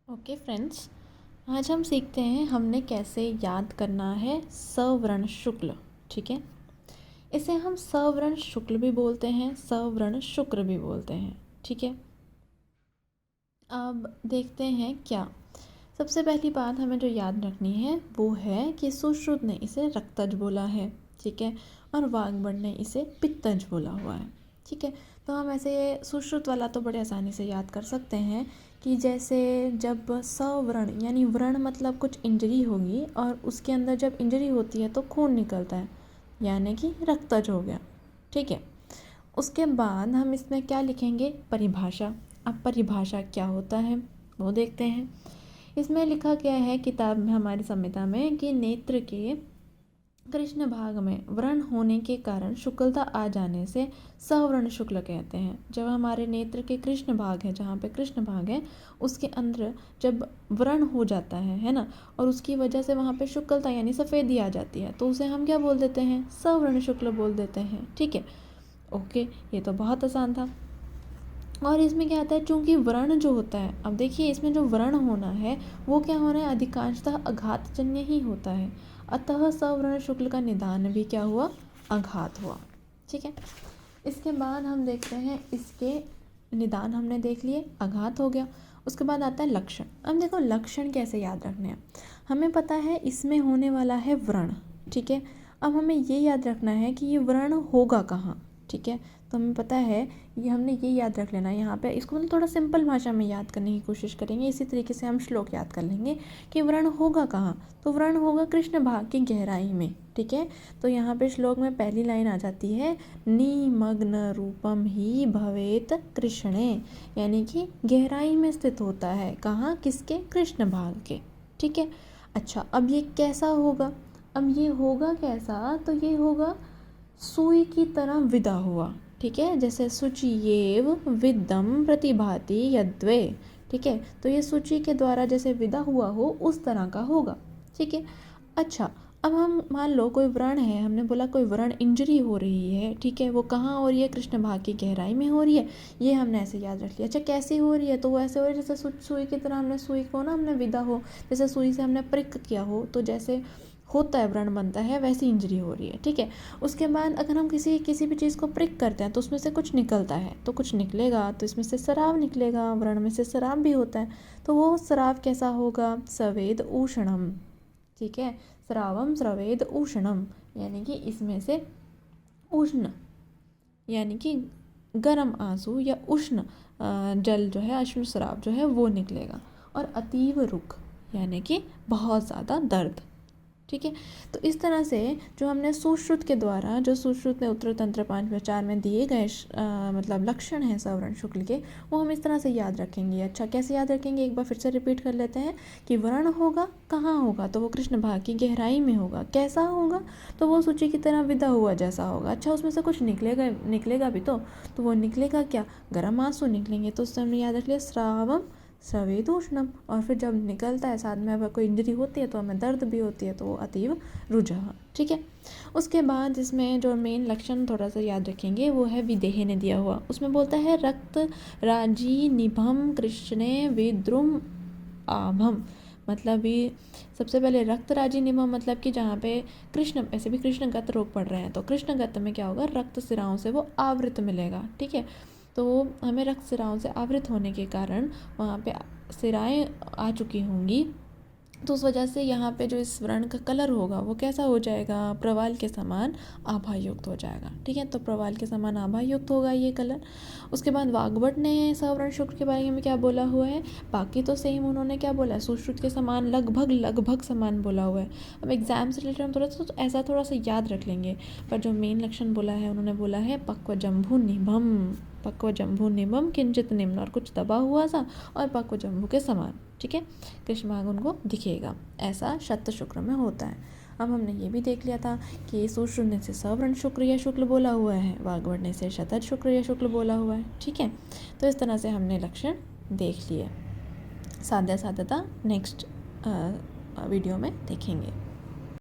Okay friends, आज हम सीखते हैं हमने कैसे याद करना है सवर्ण शुक्ल। ठीक है, इसे हम सवर्ण शुक्ल भी बोलते हैं, सवर्ण शुक्र भी बोलते हैं। ठीक है, अब देखते हैं क्या। सबसे पहली बात हमें जो याद रखनी है वो है कि सुश्रुत ने इसे रक्तज बोला है। ठीक है, और वाग्भट ने इसे पित्तज बोला हुआ है। ठीक है, तो हम ऐसे सुश्रुत वाला तो बड़े आसानी से याद कर सकते हैं कि जैसे जब सवर्ण यानी व्रण मतलब कुछ इंजरी होगी और उसके अंदर जब इंजरी होती है तो खून निकलता है, यानी कि रक्तज हो गया। ठीक है, उसके बाद हम इसमें क्या लिखेंगे, परिभाषा। अब परिभाषा क्या होता है वो देखते हैं। इसमें लिखा गया है किताब में, हमारी संहिता में, कि नेत्र के कृष्ण भाग में व्रण होने के कारण शुक्लता आ जाने से सवर्ण शुक्ल कहते हैं। जब हमारे नेत्र के कृष्ण भाग है, जहाँ पे कृष्ण भाग है, उसके अंदर जब व्रण हो जाता है ना, और उसकी वजह से वहाँ पे शुक्लता यानी सफ़ेदी आ जाती है, तो उसे हम क्या बोल देते हैं, सवर्ण शुक्ल बोल देते हैं। ठीक है, ओके, ये तो बहुत आसान था। और इसमें क्या आता है, चूंकि व्रण जो होता है, अब देखिए इसमें जो व्रण होना है वो क्या होना है, अधिकांशतः आघातजन्य ही होता है। अतः सवर्ण शुक्ल का निदान भी क्या हुआ, आघात हुआ। ठीक है, इसके बाद हम देखते हैं, इसके निदान हमने देख लिए, आघात हो गया। उसके बाद आता है लक्षण। अब देखो लक्षण कैसे याद रखने हैं, हमें पता है इसमें होने वाला है व्रण। ठीक है, अब हमें ये याद रखना है कि ये व्रण होगा कहाँ। ठीक है, तो हमें पता है, ये हमने ये याद रख लेना है। यहाँ पे इसको हम थोड़ा सिंपल भाषा में याद करने की कोशिश करेंगे, इसी तरीके से हम श्लोक याद कर लेंगे कि व्रण होगा कहाँ। तो व्रण होगा कृष्ण भाग की गहराई में। ठीक है, तो यहाँ पे श्लोक में पहली लाइन आ जाती है, निमग्न रूपम ही भवेत कृष्णे, यानी कि गहराई में स्थित होता है। कहाँ, किसके, कृष्ण भाग के। ठीक है, अच्छा अब ये कैसा होगा, अब ये होगा कैसा, तो ये होगा सुई की तरह विदा हुआ। ठीक है, जैसे शुचियेव विदम प्रतिभाति यद्वे। ठीक है, तो ये सूची के द्वारा जैसे विदा हुआ हो उस तरह का होगा। ठीक है, अच्छा अब हम मान लो कोई व्रण है, हमने बोला कोई व्रण इंजरी हो रही है। ठीक है, वो कहाँ हो रही है, कृष्ण भाग की गहराई में हो रही है। ये हमने ऐसे याद रख लिया। अच्छा कैसी हो रही है, तो वो ऐसे हो रही है जैसे सुई की तरह, हमने सुई को ना हमने विदा हो, जैसे सुई से हमने प्रिक किया हो, तो जैसे होता है व्रण बनता है, वैसी इंजरी हो रही है। ठीक है, उसके बाद अगर हम किसी भी चीज़ को प्रिक करते हैं तो उसमें से कुछ निकलता है, तो कुछ निकलेगा, तो इसमें से स्राव निकलेगा, व्रण में से स्राव भी होता है। तो वो स्राव कैसा होगा, सवेद उष्णम। ठीक है, स्रावम स्रवेद उष्णम, यानी कि इसमें से उष्ण यानी कि गर्म आंसू या उष्ण जल जो है, अश्रु स्राव जो है वो निकलेगा। और अतीव रुख यानी कि बहुत ज़्यादा दर्द। ठीक है, तो इस तरह से जो हमने सुश्रुत के द्वारा, जो सुश्रुत ने उत्तर तंत्र 5/4 में दिए गए मतलब लक्षण हैं सवर्ण शुक्ल के, वो हम इस तरह से याद रखेंगे। अच्छा कैसे याद रखेंगे, एक बार फिर से रिपीट कर लेते हैं कि व्रण होगा कहाँ होगा, तो वो कृष्ण भाग की गहराई में होगा। कैसा होगा, तो वो सूची की तरह विदा हुआ जैसा होगा। अच्छा उसमें से कुछ निकलेगा भी, तो वो निकलेगा क्या, गर्म आंसू निकलेंगे, तो उससे हमने याद रख लिया श्रावम सवेद उष्णम। और फिर जब निकलता है साथ में अगर कोई इंजरी होती है तो हमें दर्द भी होती है, तो वो अतीव रुझा। ठीक है, उसके बाद इसमें जो मेन लक्षण थोड़ा सा याद रखेंगे वो है विदेह ने दिया हुआ। उसमें बोलता है रक्त राजी निभम कृष्णे विद्रुम आभम, मतलब ये सबसे पहले रक्त राजी निभम मतलब कि जहाँ पे कृष्ण, ऐसे भी कृष्णगत रोग पड़ रहे हैं, तो कृष्णगत में क्या होगा, रक्त सिराओं से वो आवृत मिलेगा। ठीक है, तो हमें रक्त सिराओं से आवृत होने के कारण वहाँ पे सिराएं आ चुकी होंगी, तो उस वजह से यहाँ पे जो इस व्रण का कलर होगा वो कैसा हो जाएगा, प्रवाल के समान आभा युक्त हो जाएगा। ठीक है, तो प्रवाल के समान आभा युक्त होगा ये कलर। उसके बाद वाग्भट ने सवर्ण शुक्ल के बारे में क्या बोला हुआ है, बाकी तो सेम उन्होंने क्या बोला है, सुश्रुत के समान लगभग समान बोला हुआ है। अब एग्जाम से रिलेटेड हम थोड़ा सा तो ऐसा थोड़ा सा याद रख लेंगे, पर जो मेन लक्षण बोला है उन्होंने बोला है पक्व जम्भू निभम किंचित निम्न, और कुछ दबा हुआ सा और पक्व जम्भू के समान। ठीक है, कृष्ण भाग उनको दिखेगा, ऐसा शत शुक्र में होता है। अब हमने ये भी देख लिया था कि सुश्रुत ने से सवर्ण शुक्र या शुक्ल बोला हुआ है, वाग्भट ने से शतज शुक्र या शुक्ल बोला हुआ है। ठीक है, तो इस तरह से हमने लक्षण देख लिए। साध्यता नेक्स्ट वीडियो में देखेंगे।